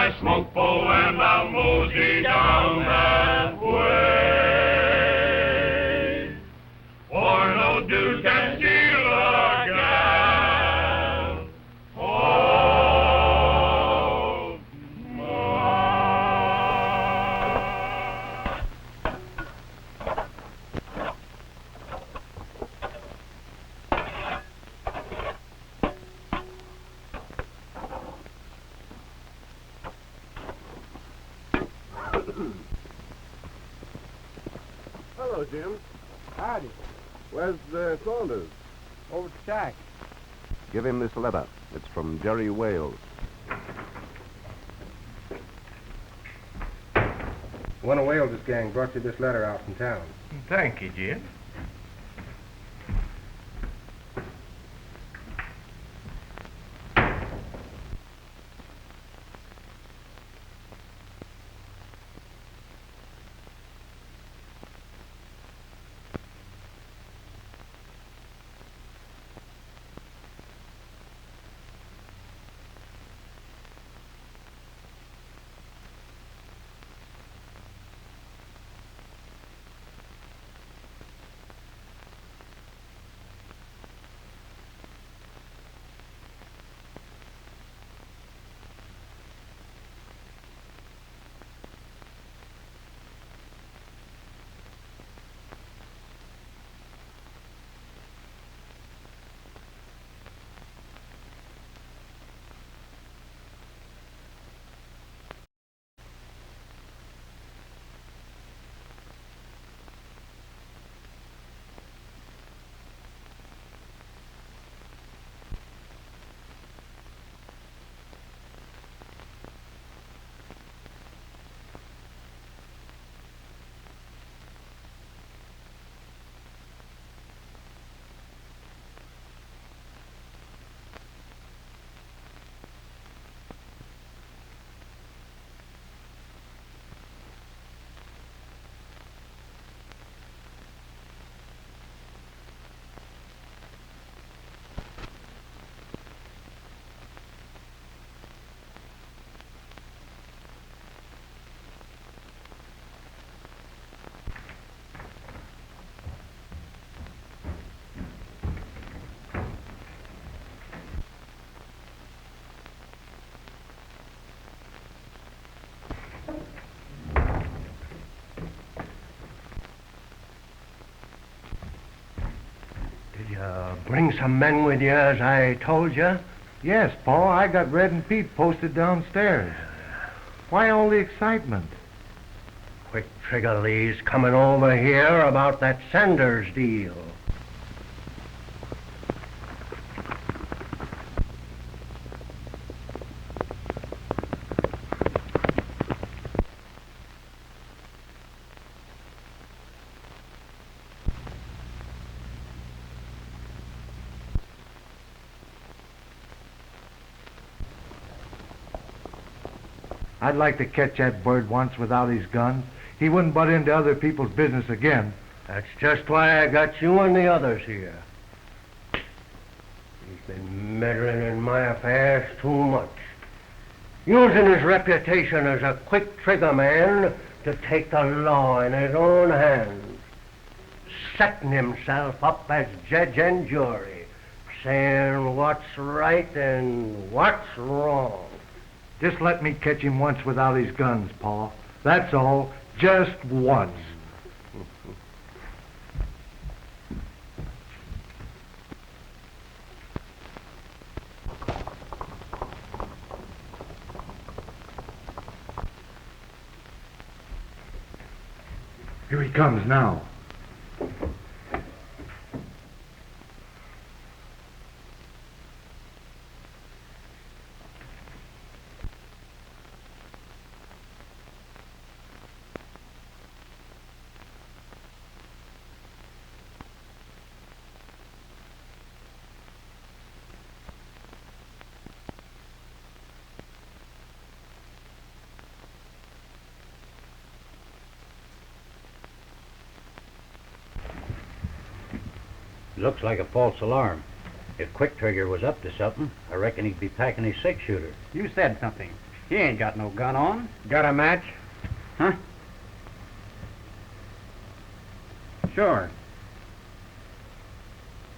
my smoke bowl and I'll mosey down that way. For no dude can steal a gal. Oh, Hello, Jim. Howdy. Where's Saunders? Over the shack. Give him this letter. It's from Jerry Wales. One of Wales' gang brought you this letter out from town. Thank you, Jim. Bring some men with you, as I told you? Yes, Paul. I got Red and Pete posted downstairs. Why all the excitement? Quick Trigger Lee's coming over here about that Sanders deal. I'd like to catch that bird once without his gun. He wouldn't butt into other people's business again. That's just why I got you and the others here. He's been meddling in my affairs too much. Using his reputation as a quick trigger man to take the law in his own hands. Setting himself up as judge and jury. Saying what's right and what's wrong. Just let me catch him once without his guns, Paul. That's all. Just once. Here he comes now. Looks like a false alarm. If Quick Trigger was up to something, I reckon he'd be packing his six-shooter. You said something. He ain't got no gun on. Got a match? Huh? Sure.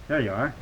There you are.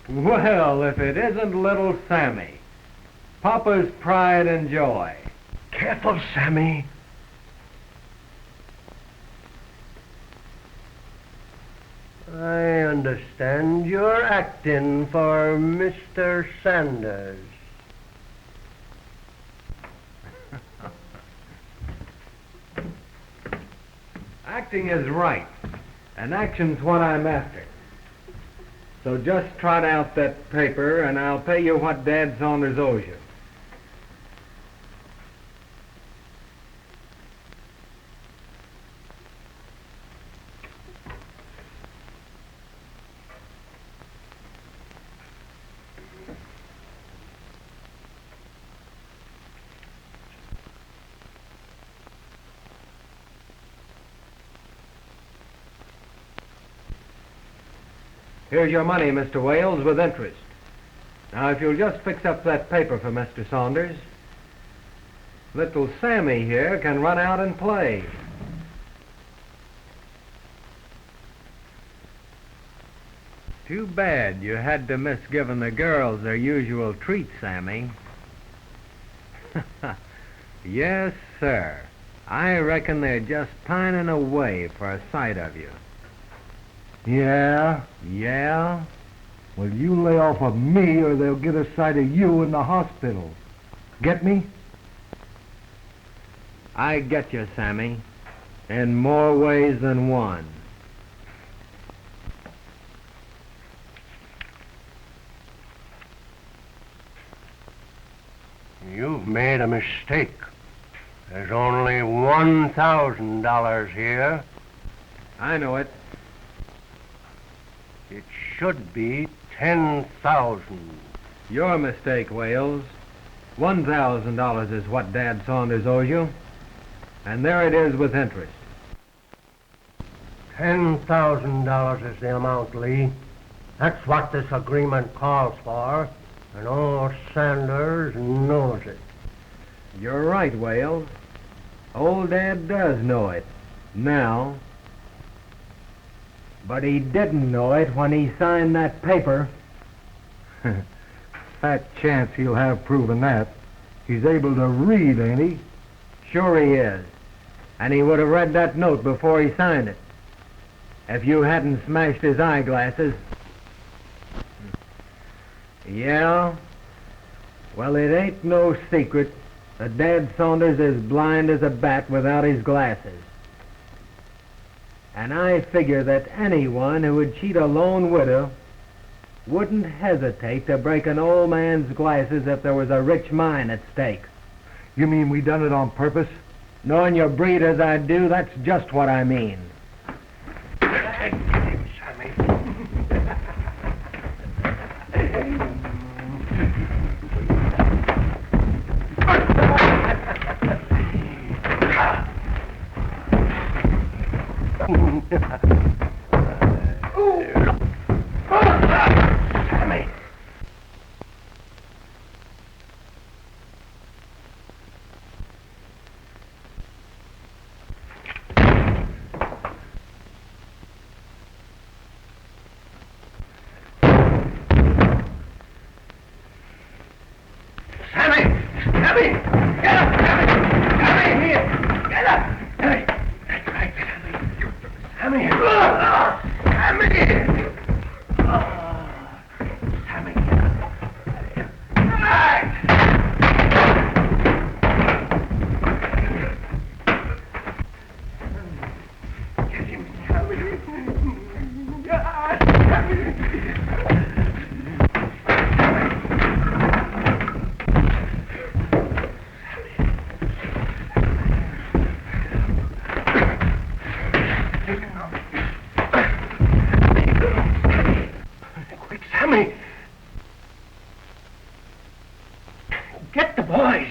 Well, if it isn't little Sammy, Papa's pride and joy. Careful, Sammy. I understand you're acting for Mr. Sanders. Acting is right, and action's what I'm after. So just trot out that paper, and I'll pay you what Dad Saunders owes you. Here's your money, Mr. Wales, with interest. Now, if you'll just fix up that paper for Mr. Saunders, little Sammy here can run out and play. Too bad you had to miss giving the girls their usual treat, Sammy. Yes, sir. I reckon they're just pining away for a sight of you. Yeah? Yeah? Well, you lay off of me or they'll get a sight of you in the hospital. Get me? I get you, Sammy, in more ways than one. You've made a mistake. There's only $1,000 here. I know it. It should be 10,000. Your mistake, Wales. $1,000 is what Dad Saunders owes you, and there it is with interest. $10,000 is the amount, Lee. That's what this agreement calls for, and old Sanders knows it. You're right, Wales. Old Dad does know it, now. But he didn't know it when he signed that paper. Fat chance he'll have proven that. He's able to read, ain't he? Sure he is. And he would have read that note before he signed it. If you hadn't smashed his eyeglasses. Yeah? Well, it ain't no secret that Dad Saunders is blind as a bat without his glasses. And I figure that anyone who would cheat a lone widow wouldn't hesitate to break an old man's glasses if there was a rich mine at stake. You mean we done it on purpose? Knowing your breed as I do, that's just what I mean. Sammy. Sammy! Get up, Sammy! Sammy, here! Get up! Sammy! That's right, Sammy! Sammy! Sammy! Sammy! Get him, Sammy! Quick, Sammy! Get the boys!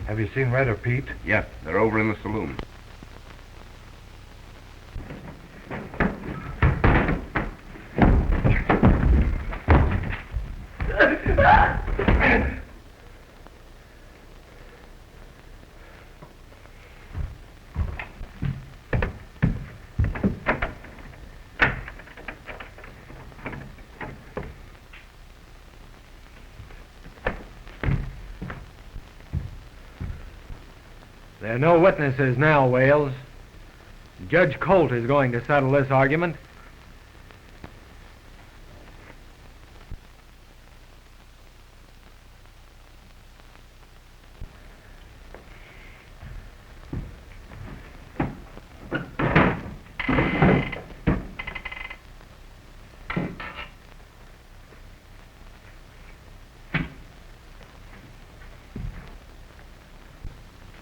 Have you seen Red or Pete? Yep, they're over in the saloon. There are no witnesses now, Wales. Judge Colt is going to settle this argument.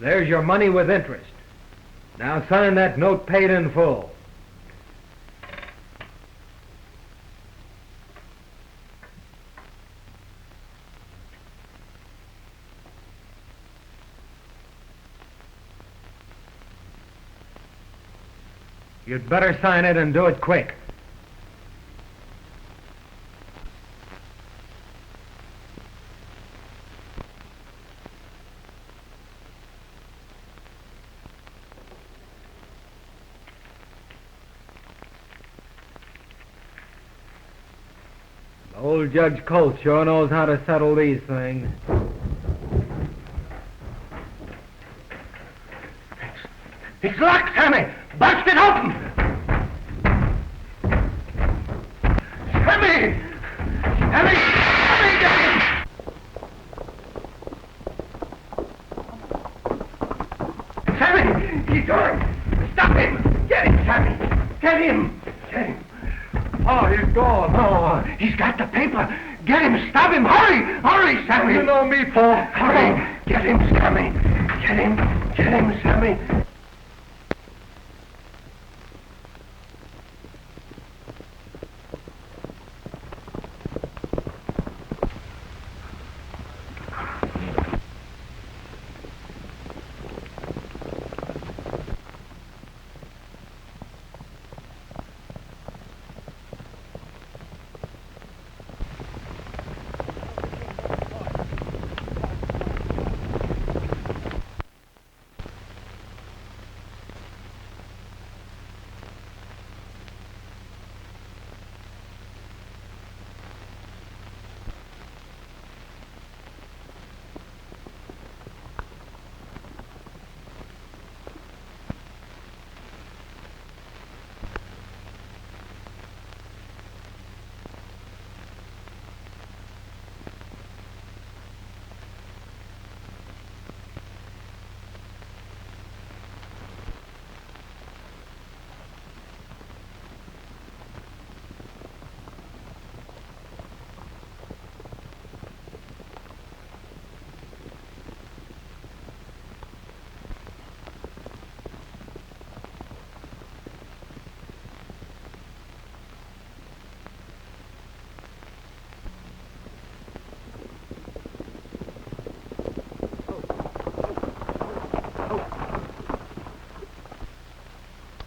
There's your money with interest. Now sign that note paid in full. You'd better sign it and do it quick. Old Judge Colt sure knows how to settle these things. It's locked, Sammy! Bust it open! Sammy! Sammy! Sammy, get him! Sammy! He's gone! Stop him! Get him, Sammy! Get him! Get him! Oh, he's gone. Oh, he's got the paper. Get him! Stop him! Hurry! Hurry, Sammy! You know me, Paul. Hurry! Get him, Sammy! Get him! Get him, Sammy!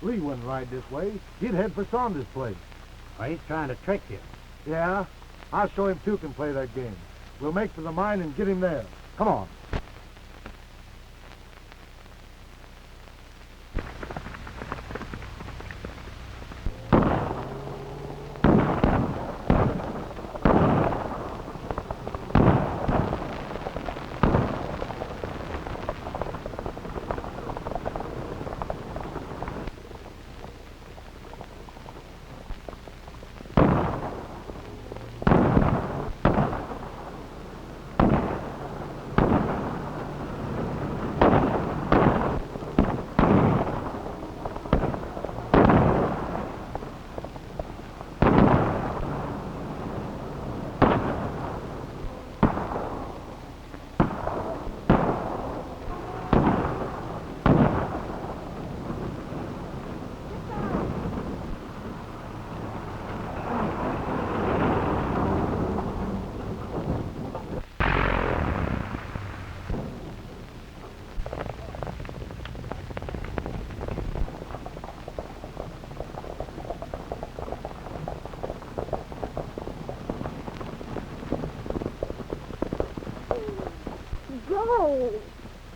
Lee wouldn't ride this way. He'd head for Saunders' place. Well, he's trying to trick you. Yeah? I'll show him two can play that game. We'll make for the mine and get him there. Come on. Oh,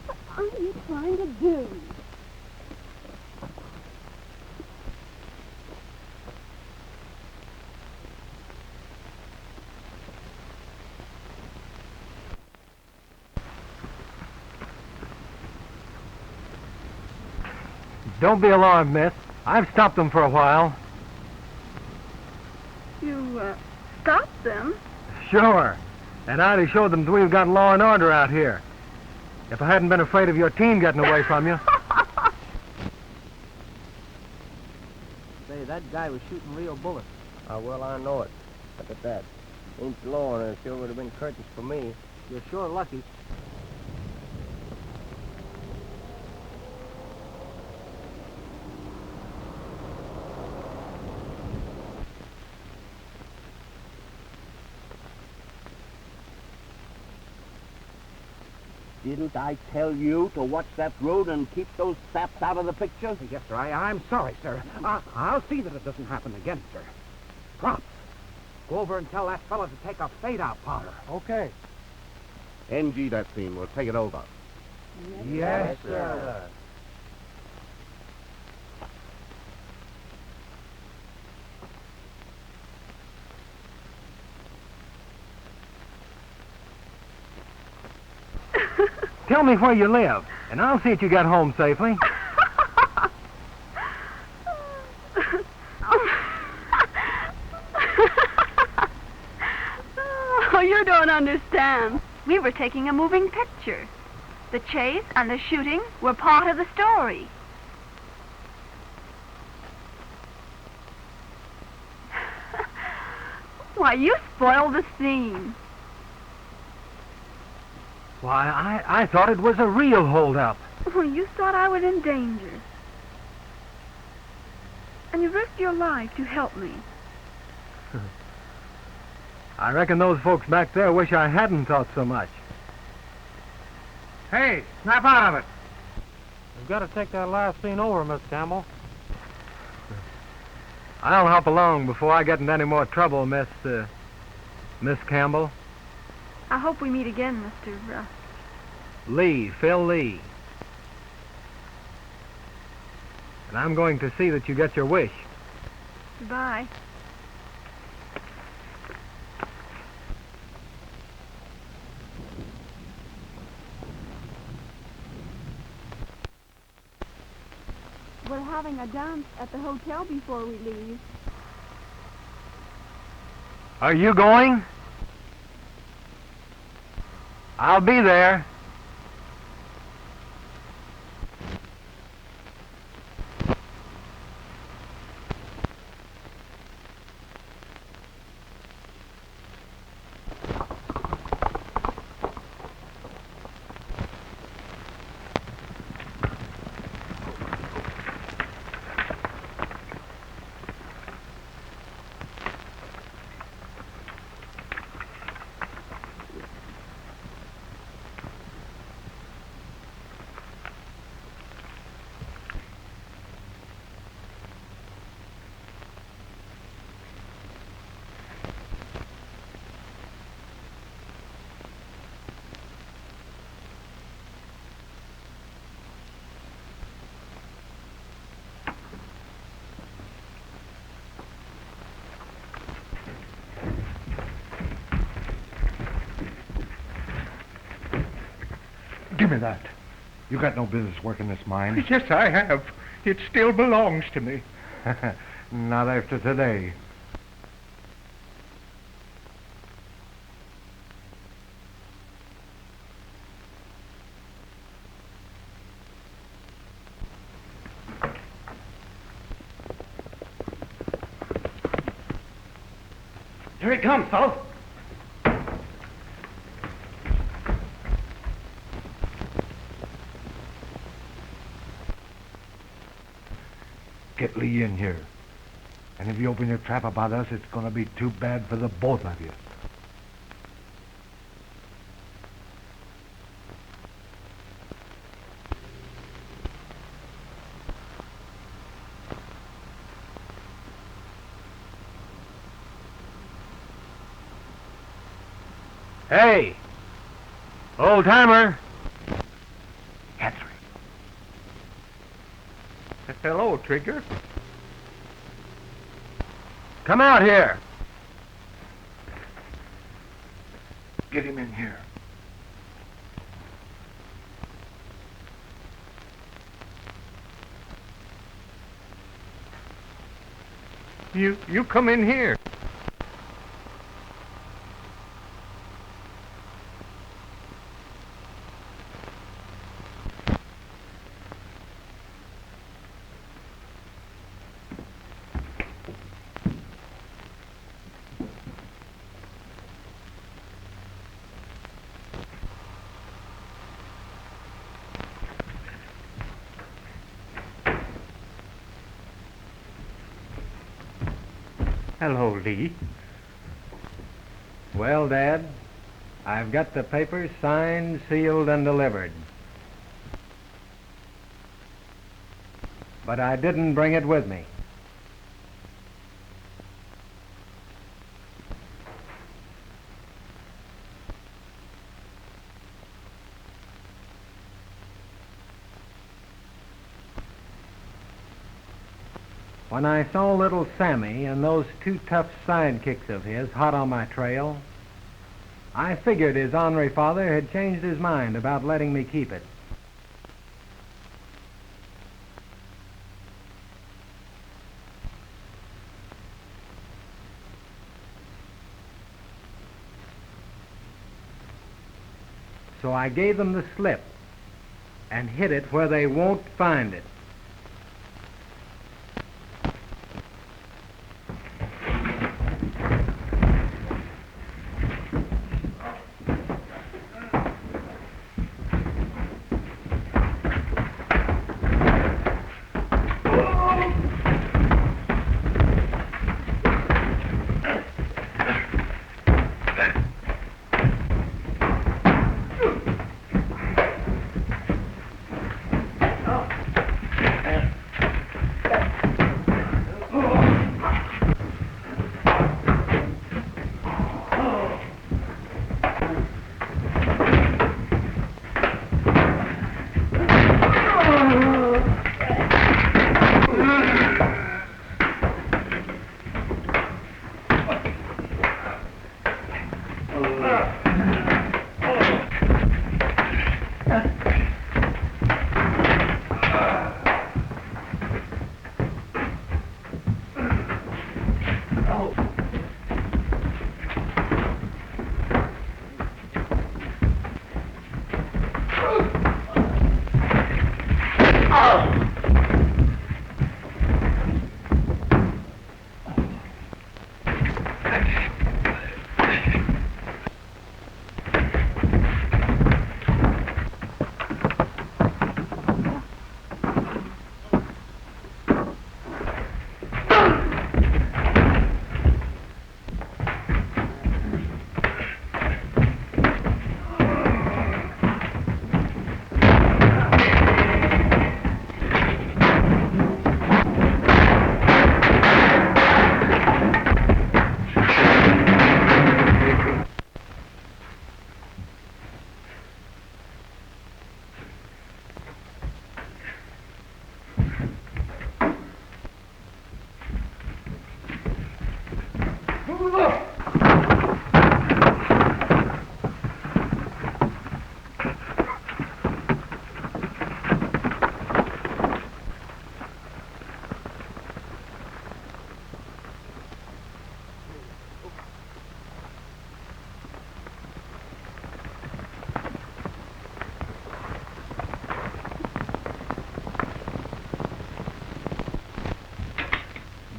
what are you trying to do? Don't be alarmed, miss. I've stopped them for a while. You, stopped them? Sure. And I'd have showed them that we've got law and order out here. If I hadn't been afraid of your team getting away from you. Say, that guy was shooting real bullets. Well, I know it. Look at that. Ain't low, and it sure would have been curtains for me. You're sure lucky. Didn't I tell you to watch that road and keep those saps out of the picture? Yes, sir. I'm sorry, sir. I'll see that it doesn't happen again, sir. Props. Go over and tell that fella to take a fade-out powder. Okay. NG that scene. We'll take it over. Yes, sir. Tell me where you live, and I'll see that you get home safely. Oh, you don't understand. We were taking a moving picture. The chase and the shooting were part of the story. Why, you spoiled the scene. Why, I thought it was a real hold-up. Oh, you thought I was in danger. And you risked your life to help me. I reckon those folks back there wish I hadn't thought so much. Hey, snap out of it. We've got to take that last scene over, Miss Campbell. I'll hop along before I get into any more trouble, Miss Campbell. I hope we meet again, Mr. Phil Lee. And I'm going to see that you get your wish. Goodbye. We're having a dance at the hotel before we leave. Are you going? I'll be there. Give me that. You got no business working this mine. Yes, I have. It still belongs to me. Not after today. Here it comes, fellow. Get Lee in here. And if you open your trap about us, it's going to be too bad for the both of you. Hey, old timer, Hello, Trigger. Come out here. Get him in here. You come in here. Hello, Lee. Well, Dad, I've got the papers signed, sealed, and delivered. But I didn't bring it with me. When I saw little Sammy and those two tough sidekicks of his hot on my trail, I figured his ornery father had changed his mind about letting me keep it. So I gave them the slip and hid it where they won't find it.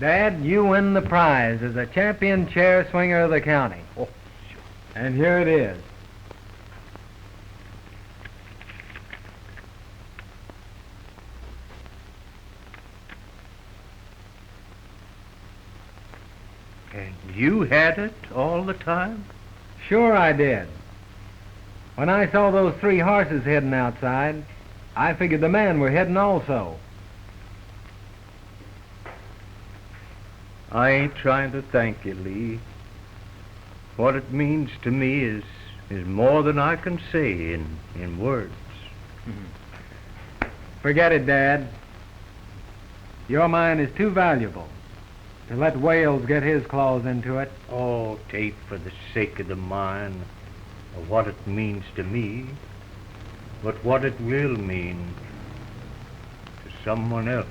Dad, you win the prize as a champion chair swinger of the county. Oh, and here it is. And you had it all the time? Sure I did. When I saw those three horses heading outside, I figured the men were heading also. I ain't trying to thank you, Lee. What it means to me is more than I can say in words. Forget it, Dad. Your mine is too valuable to let Wales get his claws into it. Oh, Tate, for the sake of the mine, of what it means to me, but what it will mean to someone else.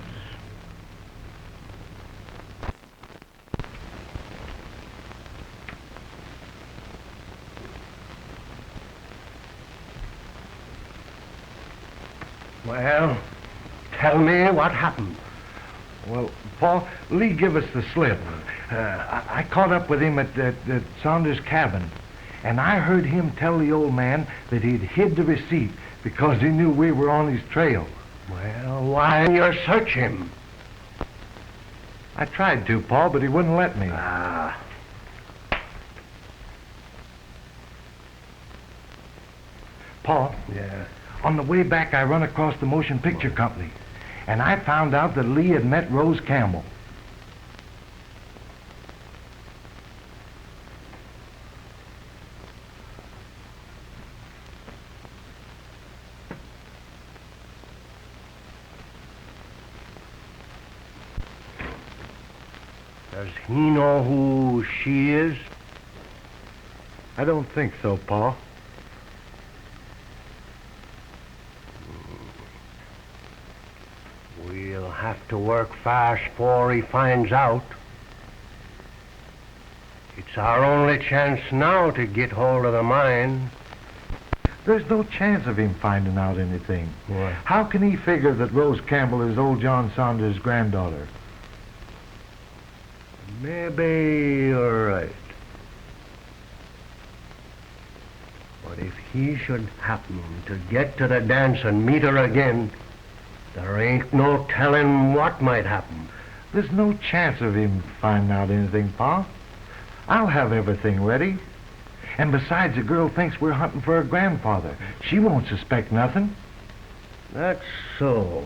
Well, tell me what happened. Well, Paul, Lee give us the slip. I caught up with him at Saunders' cabin, and I heard him tell the old man that he'd hid the receipt because he knew we were on his trail. Well, why didn't you search him? I tried to, Paul, but he wouldn't let me. Paul? Yeah? On the way back, I run across the motion picture company, and I found out that Lee had met Rose Campbell. Does he know who she is? I don't think so, Paul. We'll have to work fast before he finds out. It's our only chance now to get hold of the mine. There's no chance of him finding out anything. What? How can he figure that Rose Campbell is old John Saunders' granddaughter? Maybe you're right. But if he should happen to get to the dance and meet her again, there ain't no telling what might happen. There's no chance of him finding out anything, Pa. I'll have everything ready. And besides, the girl thinks we're hunting for her grandfather. She won't suspect nothing. That's so.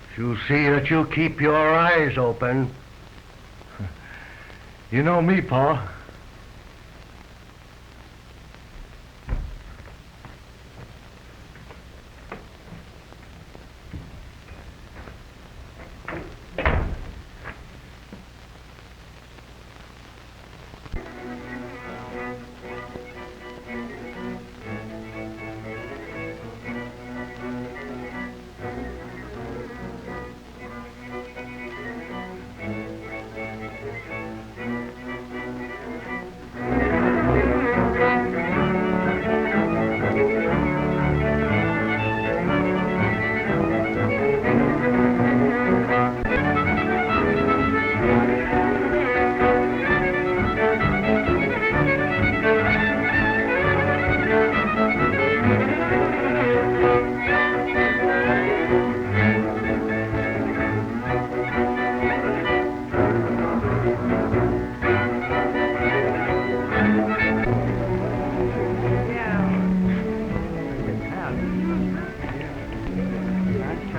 But you see that you keep your eyes open. You know me, Pa.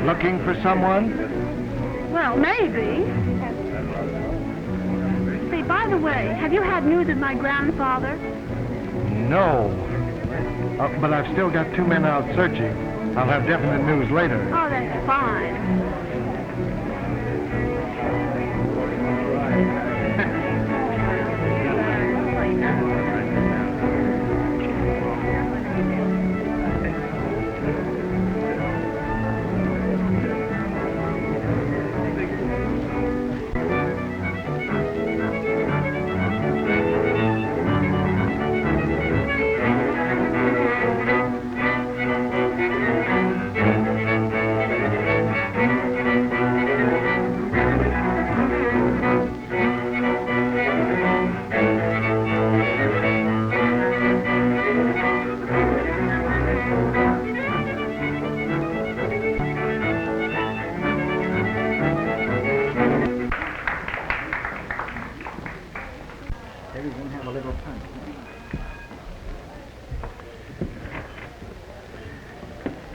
Looking for someone? Well, maybe. Say, by the way, have you had news of my grandfather? No. But I've still got 2 men out searching. I'll have definite news later. Oh, that's fine.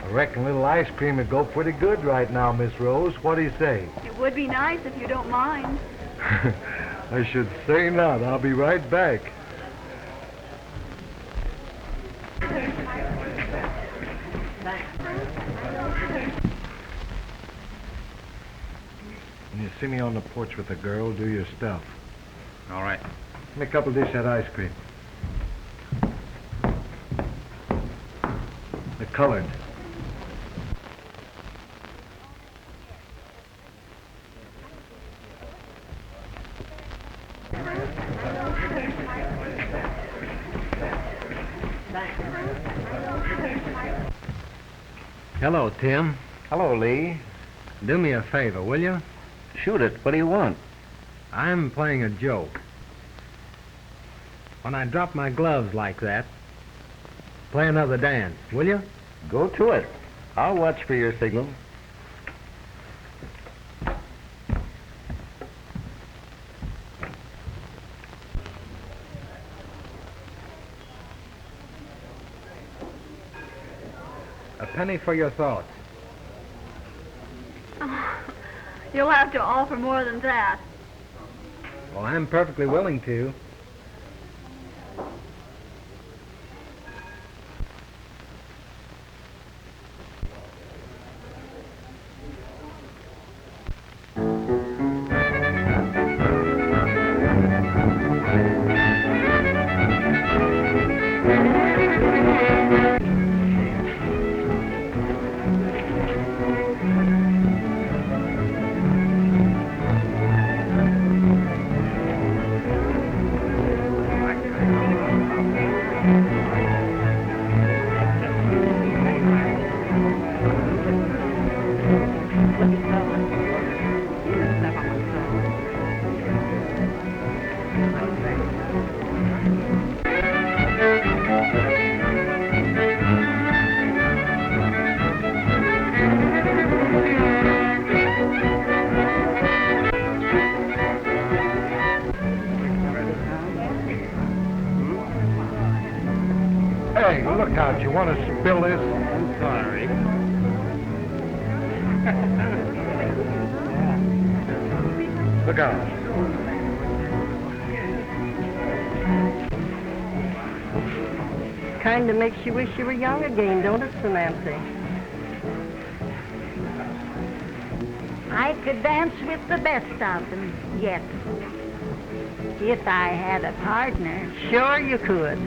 I reckon a little ice cream would go pretty good right now, Miss Rose. What do you say? It would be nice if you don't mind. I should say not. I'll be right back. see me on the porch with the girl, do your stuff. All right. Give me a couple dishes of ice cream. The colored. Hello, Tim. Hello, Lee. Do me a favor, will you? Shoot it. What do you want? I'm playing a joke. When I drop my gloves like that, play another dance, will you? Go to it. I'll watch for your signal. A penny for your thoughts. Oh, you'll have to offer more than that. Well, I'm perfectly willing to. Hey, look out. You want to spill this? I'm sorry. Look out. Kind of makes you wish you were young again, don't it, Sir Nancy? I could dance with the best of them yet. If I had a partner. Sure you could.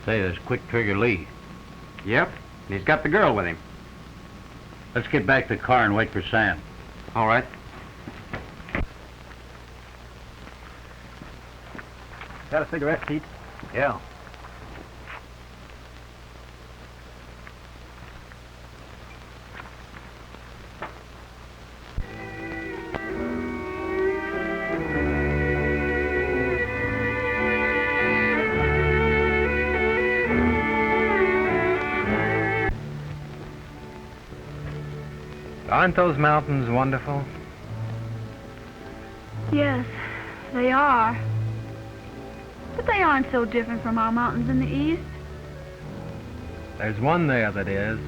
Say, there's Quick Trigger Lee. Yep. He's got the girl with him. Let's get back to the car and wait for Sam. All right. Got a cigarette, Pete? Yeah. Aren't those mountains wonderful? Yes, they are. But they aren't so different from our mountains in the east. There's one there that is.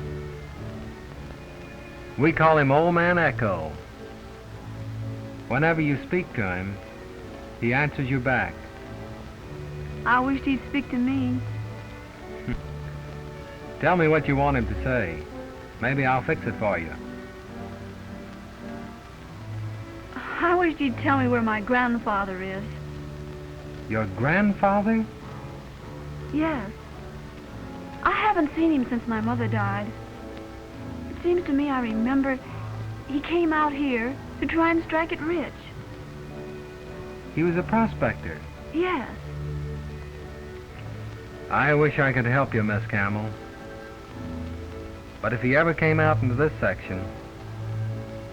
We call him Old Man Echo. Whenever you speak to him, he answers you back. I wished he'd speak to me. Tell me what you want him to say. Maybe I'll fix it for you. I wished he'd tell me where my grandfather is. Your grandfather? Yes. I haven't seen him since my mother died. It seems to me I remember he came out here to try and strike it rich. He was a prospector. Yes. I wish I could help you, Miss Campbell. But if he ever came out into this section,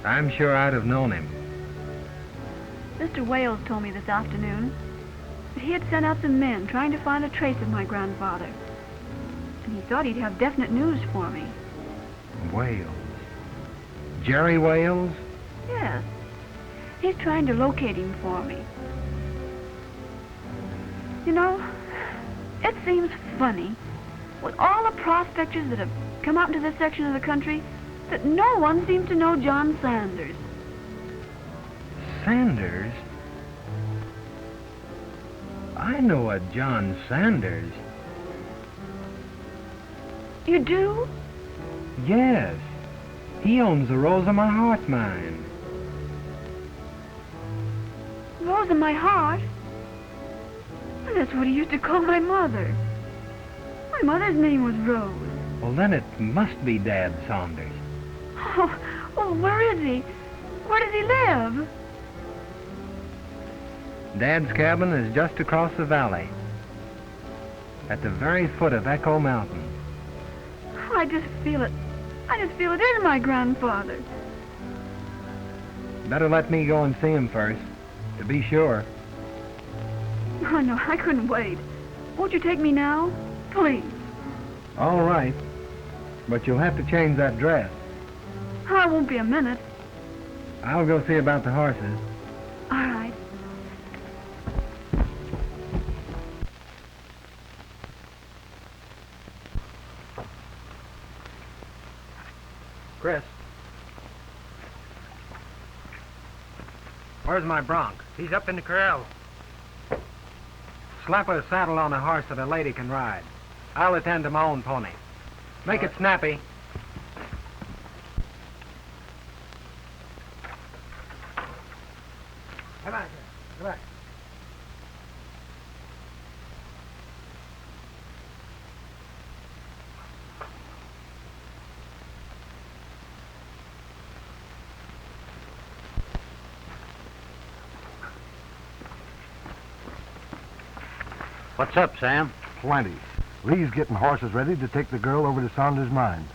I'm sure I'd have known him. Mr. Wales told me this afternoon that he had sent out some men trying to find a trace of my grandfather. and he thought he'd have definite news for me. Wales. Jerry Wales? Yes. He's trying to locate him for me. You know, it seems funny, with all the prospectors that have come out into this section of the country, that no one seems to know John Sanders. Sanders? I know a John Sanders. You do? Yes. He owns the Rose of My Heart mine. Rose of my heart? Well, that's what he used to call my mother. My mother's name was Rose. Well, then it must be Dad Saunders. Oh, well, where is he? Where does he live? Dad's cabin is just across the valley, at the very foot of Echo Mountain. Oh, I just feel it. I just feel it is my grandfather. Better let me go and see him first, to be sure. Oh, no, I couldn't wait. Won't you take me now? Please. All right, but you'll have to change that dress. Oh, it won't be a minute. I'll go see about the horses. All right. Chris. Where's my bronc? He's up in the corral. Slap a saddle on a horse that a lady can ride. I'll attend to my own pony. Make it snappy. Come on, here. Come on. What's up, Sam? Plenty. Lee's getting horses ready to take the girl over to Saunders' mine.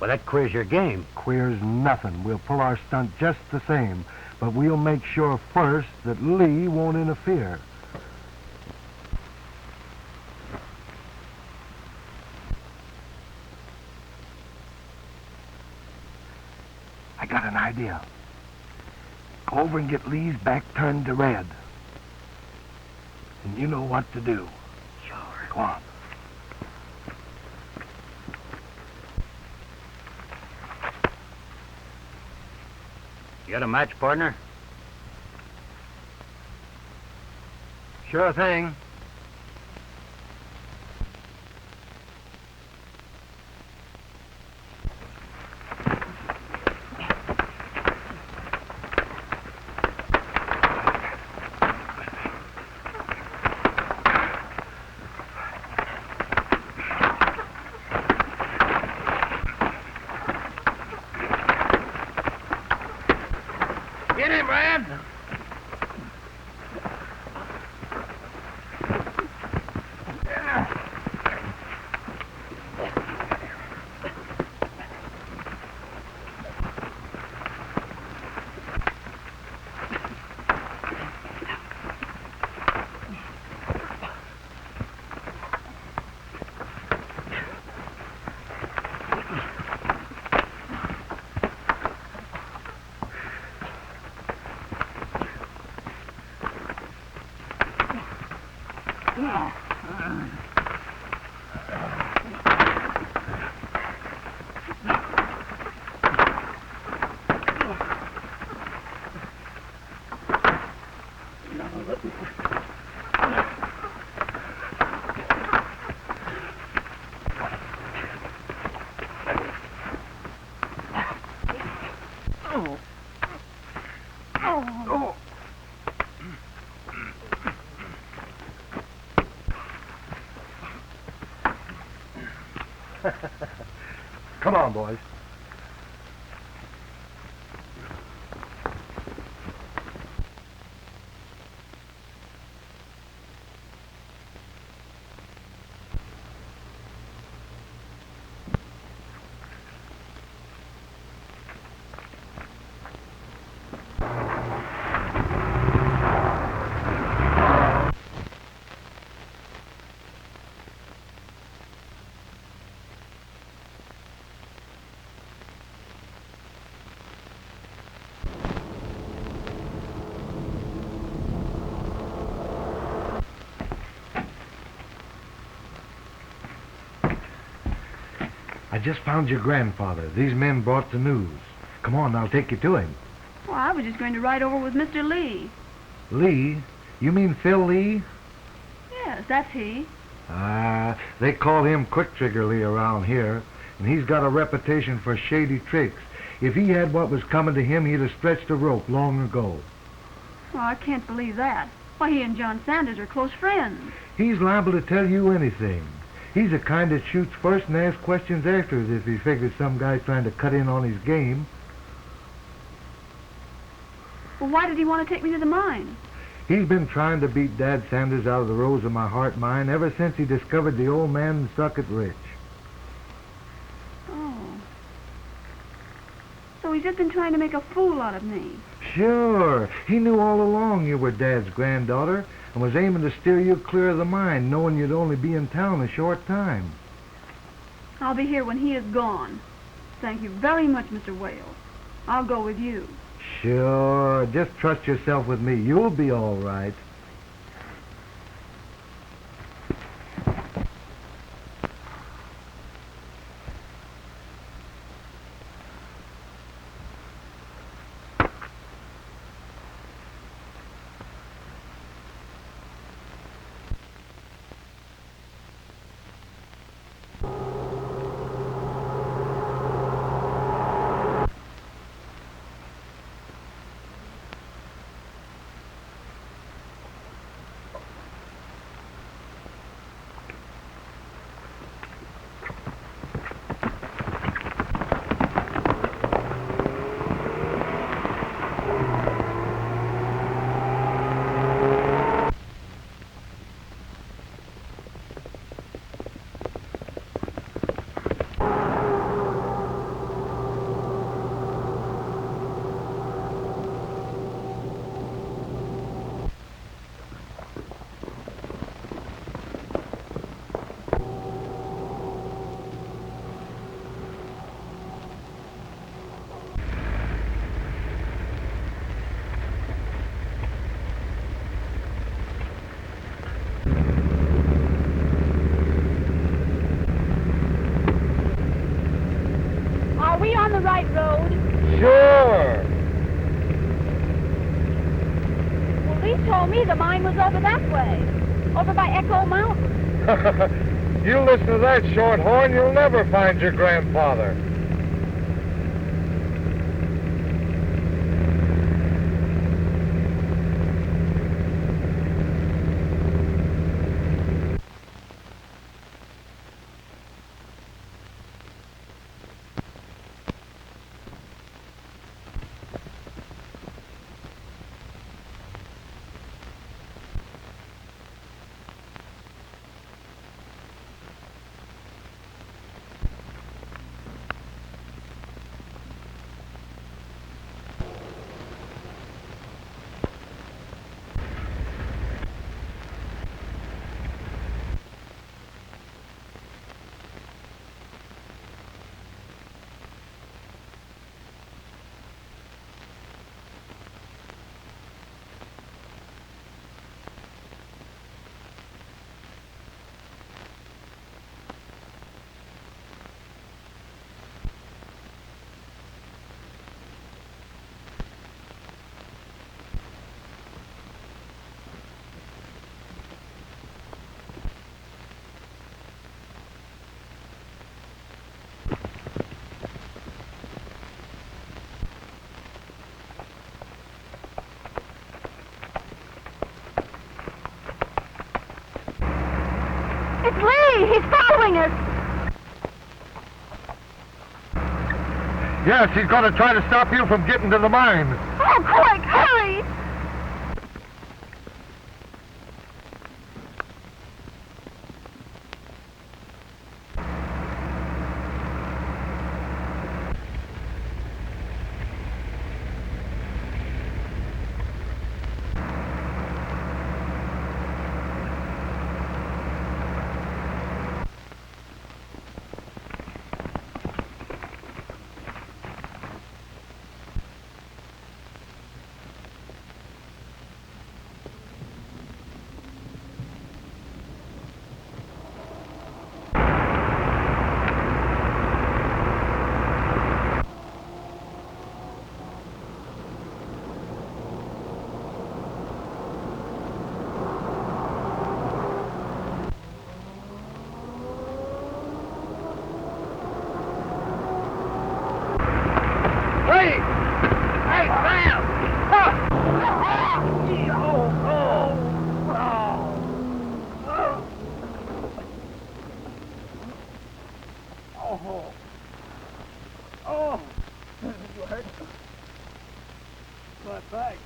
Well, that queers your game. Queer's nothing. We'll pull our stunt just the same, but we'll make sure first that Lee won't interfere. I got an idea. Go over and get Lee's back turned to red. And you know what to do. Sure. Go on. You got a match, partner? Sure thing. Get him, Brad! Come on, boys. I just found your grandfather. These men brought the news. Come on, I'll take you to him. Well, I was just going to ride over with Mr. Lee. Lee? You mean Phil Lee? Yes, that's he. They call him Quick Trigger Lee around here, and he's got a reputation for shady tricks. If he had what was coming to him, he'd have stretched a rope long ago. Well, I can't believe that. Why, he and John Sanders are close friends. He's liable to tell you anything. He's the kind that shoots first and asks questions afterwards if he figures some guy's trying to cut in on his game. Well, why did he want to take me to the mine? He's been trying to beat Dad Sanders out of the Rose of My Heart mine ever since he discovered the old man struck it rich. Oh. So he's just been trying to make a fool out of me. Sure. He knew all along you were Dad's granddaughter and was aiming to steer you clear of the mine, knowing you'd only be in town a short time. I'll be here when he is gone. Thank you very much, Mr. Wales. I'll go with you. Sure. Just trust yourself with me. You'll be all right. Are we on the right road? Sure. Well, Lee told me the mine was over that way. Over by Echo Mountain. You listen to that shorthorn, you'll never find your grandfather. It's Lee! He's following us! Yes, he's going to try to stop you from getting to the mine. Oh, quick! Hurry! Oh, you hurt. My back.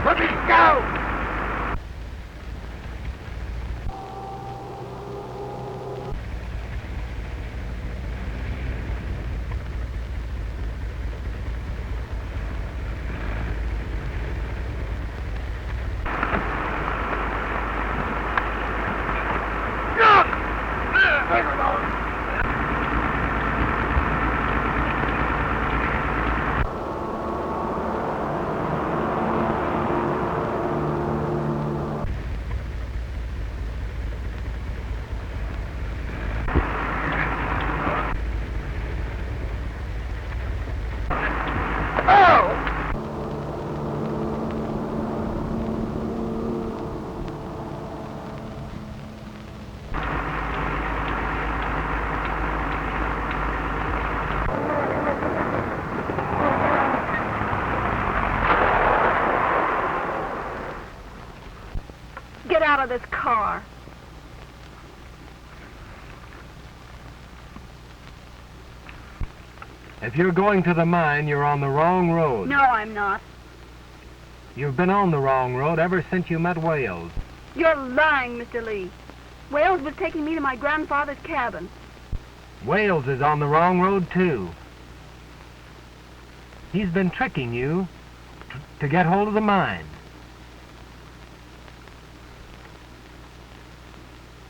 Let me go! Get out of this car. If you're going to the mine, you're on the wrong road. No, I'm not. You've been on the wrong road ever since you met Wales. You're lying, Mr. Lee. Wales was taking me to my grandfather's cabin. Wales is on the wrong road, too. He's been tricking you to get hold of the mine.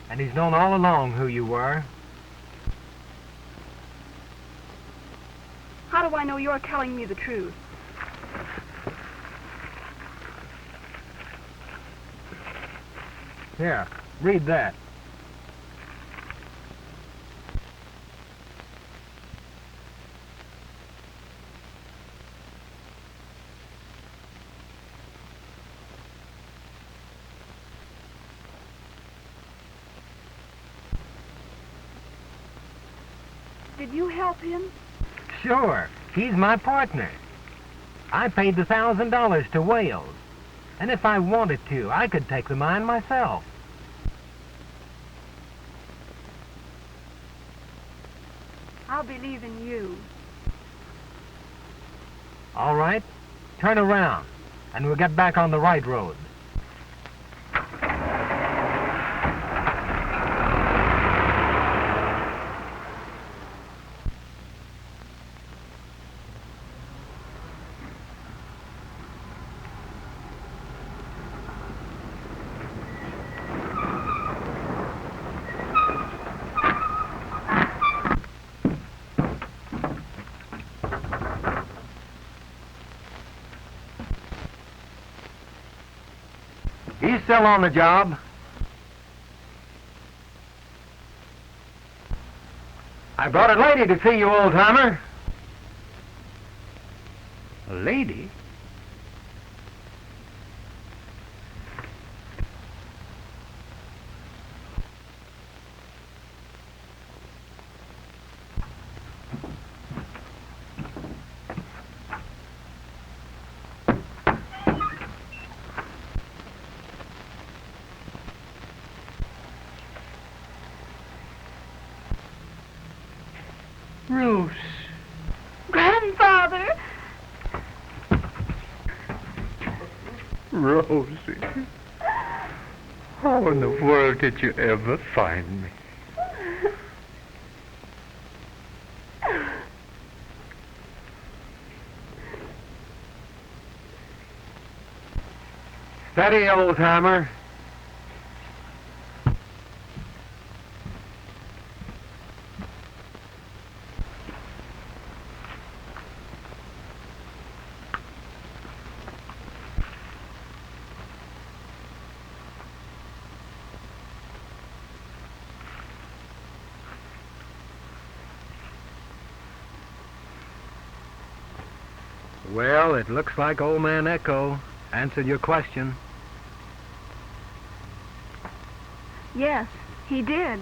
And he's known all along who you were. How do I know you're telling me the truth? Here, read that. Did you help him? Sure, he's my partner. I paid the $1,000 to Wales. And if I wanted to, I could take the mine myself. I'll believe in you. All right, turn around, and we'll get back on the right road. He's still on the job. I brought a lady to see you, old-timer. A lady? Rose. Grandfather! Rosie. How in the world did you ever find me? Steady, old-timer. Well, it looks like old man Echo answered your question. Yes, he did.